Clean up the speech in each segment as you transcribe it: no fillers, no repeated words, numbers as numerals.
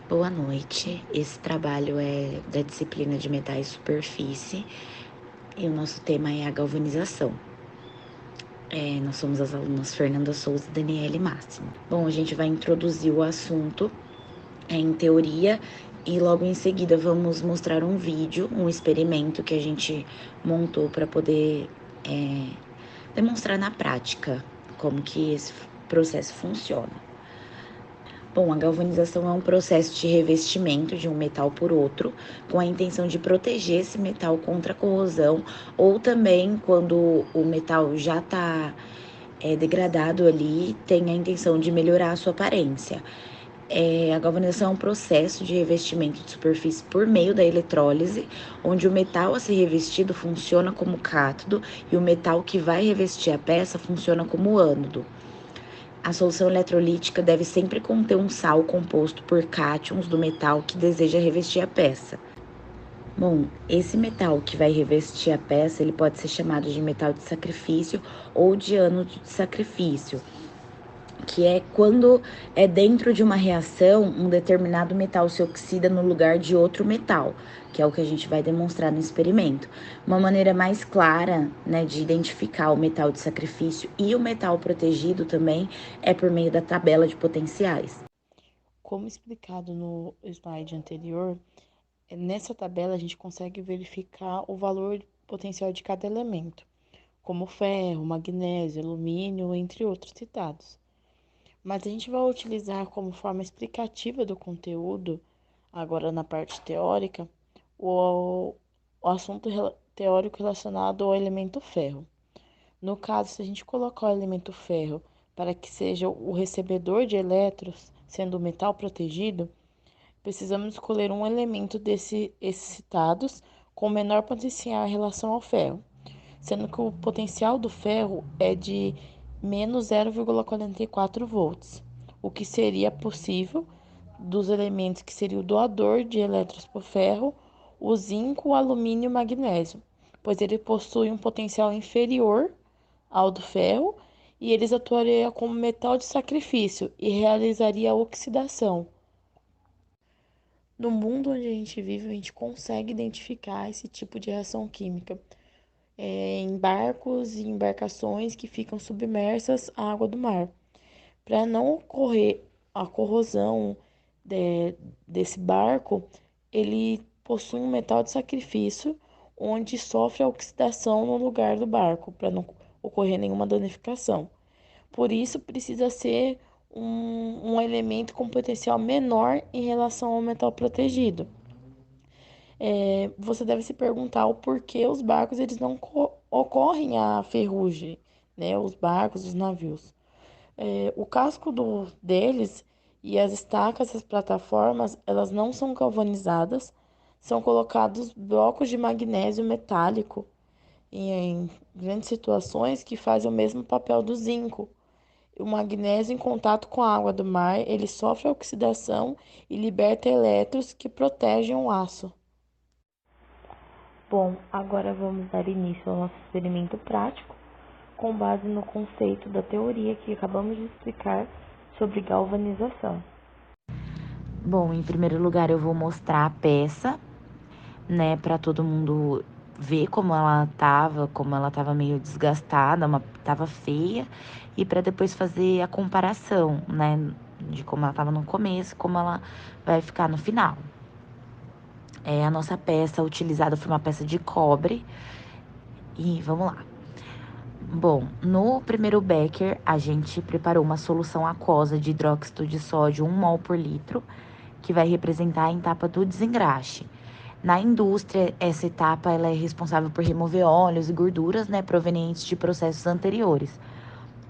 Boa noite. Esse trabalho é da disciplina de metais e superfície e o nosso tema é a galvanização. Nós somos as alunas Fernanda Souza e Daniele Máximo. Bom, a gente vai introduzir o assunto em teoria e logo em seguida vamos mostrar um vídeo, um experimento que a gente montou para poder demonstrar na prática como que esse processo funciona. Bom, a galvanização é um processo de revestimento de um metal por outro, com a intenção de proteger esse metal contra a corrosão, ou também quando o metal já está degradado ali, tem a intenção de melhorar a sua aparência. A galvanização é um processo de revestimento de superfície por meio da eletrólise, onde o metal a ser revestido funciona como cátodo e o metal que vai revestir a peça funciona como ânodo. A solução eletrolítica deve sempre conter um sal composto por cátions do metal que deseja revestir a peça. Bom, esse metal que vai revestir a peça, ele pode ser chamado de metal de sacrifício ou de ânodo de sacrifício, que é quando dentro de uma reação um determinado metal se oxida no lugar de outro metal, que é o que a gente vai demonstrar no experimento. Uma maneira mais clara, né, de identificar o metal de sacrifício e o metal protegido também é por meio da tabela de potenciais. Como explicado no slide anterior, nessa tabela a gente consegue verificar o valor potencial de cada elemento, como ferro, magnésio, alumínio, entre outros citados. Mas a gente vai utilizar como forma explicativa do conteúdo, agora na parte teórica, o assunto teórico relacionado ao elemento ferro. No caso, se a gente colocar o elemento ferro para que seja o recebedor de elétrons, sendo o metal protegido, precisamos escolher um elemento desses citados com menor potencial em relação ao ferro, sendo que o potencial do ferro é de menos 0,44 volts, o que seria possível dos elementos que seria o doador de elétrons por ferro, o zinco, o alumínio e o magnésio, pois ele possui um potencial inferior ao do ferro e eles atuariam como metal de sacrifício e realizaria a oxidação. No mundo onde a gente vive, a gente consegue identificar esse tipo de reação química em barcos e embarcações que ficam submersas à água do mar. Para não ocorrer a corrosão desse barco, ele possui um metal de sacrifício, onde sofre a oxidação no lugar do barco, para não ocorrer nenhuma danificação. Por isso, precisa ser um elemento com potencial menor em relação ao metal protegido. Você deve se perguntar o porquê os barcos eles não ocorrem a ferrugem, né? Os barcos, os navios. O casco deles e as estacas das plataformas, elas não são galvanizadas, são colocados blocos de magnésio metálico em grandes situações que fazem o mesmo papel do zinco. O magnésio em contato com a água do mar, ele sofre a oxidação e liberta elétrons que protegem o aço. Bom, agora vamos dar início ao nosso experimento prático, com base no conceito da teoria que acabamos de explicar sobre galvanização. Bom, em primeiro lugar eu vou mostrar a peça, né, para todo mundo ver como ela tava meio desgastada, tava feia, e para depois fazer a comparação, né, de como ela tava no começo, como ela vai ficar no final. A nossa peça utilizada foi uma peça de cobre, e vamos lá. Bom, no primeiro becker, a gente preparou uma solução aquosa de hidróxido de sódio 1 mol por litro, que vai representar a etapa do desengraxe. Na indústria, essa etapa ela é responsável por remover óleos e gorduras, né, provenientes de processos anteriores,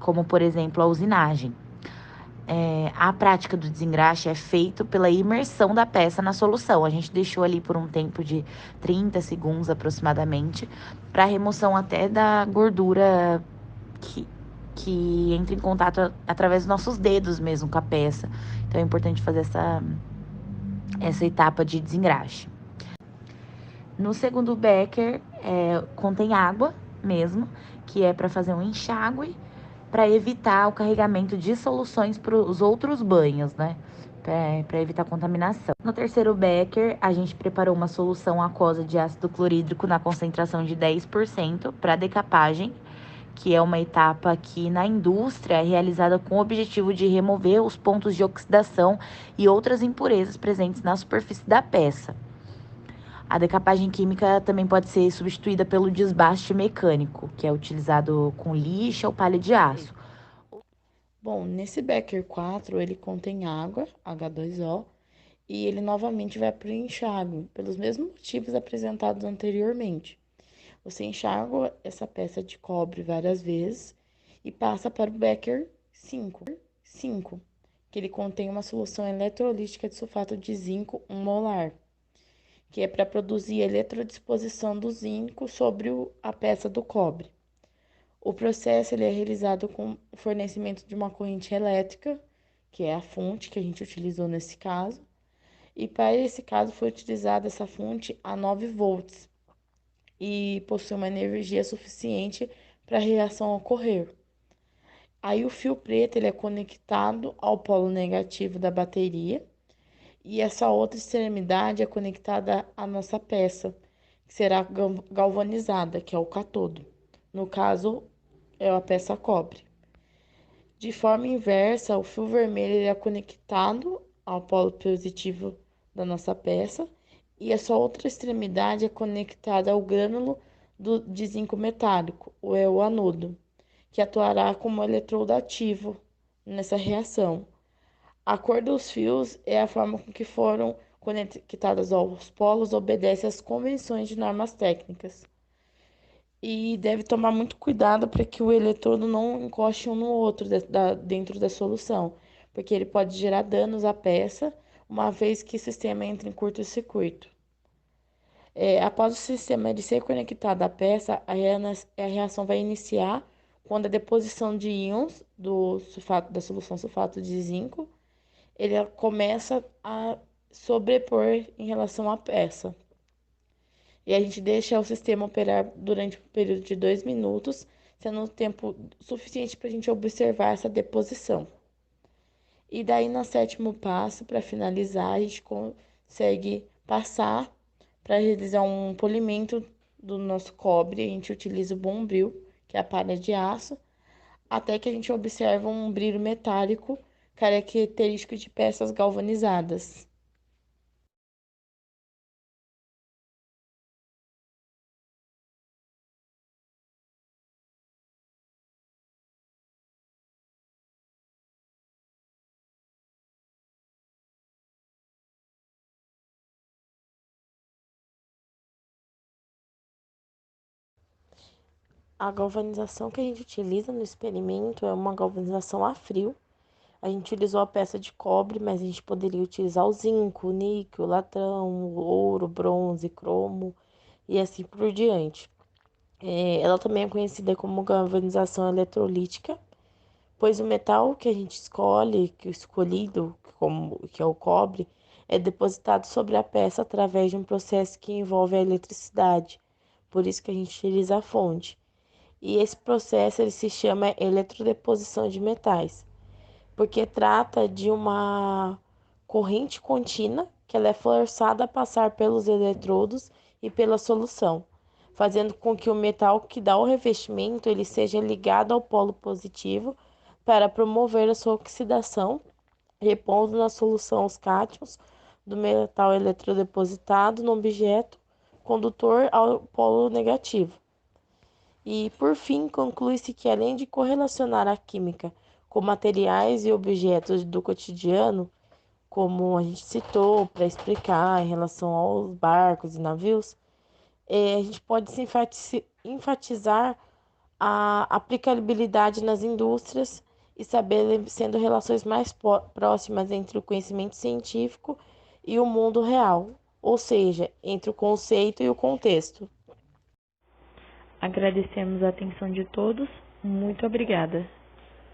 como, por exemplo, a usinagem. A prática do desengraxe é feita pela imersão da peça na solução. A gente deixou ali por um tempo de 30 segundos aproximadamente, para remoção até da gordura que entra em contato através dos nossos dedos mesmo com a peça. Então é importante fazer essa etapa de desengraxe. No segundo becker, contém água mesmo, que é para fazer um enxágue, para evitar o carregamento de soluções para os outros banhos, né? para evitar contaminação. No terceiro becker, a gente preparou uma solução aquosa de ácido clorídrico na concentração de 10% para decapagem, que é uma etapa que na indústria é realizada com o objetivo de remover os pontos de oxidação e outras impurezas presentes na superfície da peça. A decapagem química também pode ser substituída pelo desbaste mecânico, que é utilizado com lixa ou palha de aço. Bom, nesse Becker 4, ele contém água, H2O, e ele novamente vai para o enxágue, pelos mesmos motivos apresentados anteriormente. Você enxágua essa peça de cobre várias vezes e passa para o Becker 5, que ele contém uma solução eletrolítica de sulfato de zinco 1 molar, que é para produzir a eletrodisposição do zinco sobre a peça do cobre. O processo ele é realizado com o fornecimento de uma corrente elétrica, que é a fonte que a gente utilizou nesse caso, e para esse caso foi utilizada essa fonte a 9 volts e possui uma energia suficiente para a reação ocorrer. Aí o fio preto ele é conectado ao polo negativo da bateria e essa outra extremidade é conectada à nossa peça, que será galvanizada, que é o catodo. No caso, é a peça cobre. De forma inversa, o fio vermelho é conectado ao polo positivo da nossa peça e a sua outra extremidade é conectada ao grânulo de zinco metálico, ou é o anodo, que atuará como eletrodo ativo nessa reação. A cor dos fios é a forma com que foram conectadas aos polos obedece às convenções de normas técnicas. E deve tomar muito cuidado para que o eletrodo não encoste um no outro dentro da solução, porque ele pode gerar danos à peça, uma vez que o sistema entra em curto-circuito. Após o sistema ele ser conectado à peça, a reação vai iniciar quando a deposição de íons da solução sulfato de zinco ele começa a sobrepor em relação à peça. E a gente deixa o sistema operar durante um período de 2 minutos, sendo o tempo suficiente para a gente observar essa deposição. E daí, no sétimo passo, para finalizar, a gente consegue passar para realizar um polimento do nosso cobre. A gente utiliza o bombril, que é a palha de aço, até que a gente observa um brilho metálico característico de peças galvanizadas. A galvanização que a gente utiliza no experimento é uma galvanização a frio. A gente utilizou a peça de cobre, mas a gente poderia utilizar o zinco, o níquel, o latão, o ouro, bronze, cromo e assim por diante. Ela também é conhecida como galvanização eletrolítica, pois o metal que a gente escolhe, que o escolhido, que é o cobre, é depositado sobre a peça através de um processo que envolve a eletricidade. Por isso que a gente utiliza a fonte. E esse processo ele se chama eletrodeposição de metais, porque trata de uma corrente contínua que ela é forçada a passar pelos eletrodos e pela solução, fazendo com que o metal que dá o revestimento ele seja ligado ao polo positivo para promover a sua oxidação, repondo na solução os cátions do metal eletrodepositado no objeto condutor ao polo negativo. E, por fim, conclui-se que, além de correlacionar a química com materiais e objetos do cotidiano, como a gente citou para explicar em relação aos barcos e navios, a gente pode se enfatizar a aplicabilidade nas indústrias, estabelecendo relações mais próximas entre o conhecimento científico e o mundo real, ou seja, entre o conceito e o contexto. Agradecemos a atenção de todos. Muito obrigada.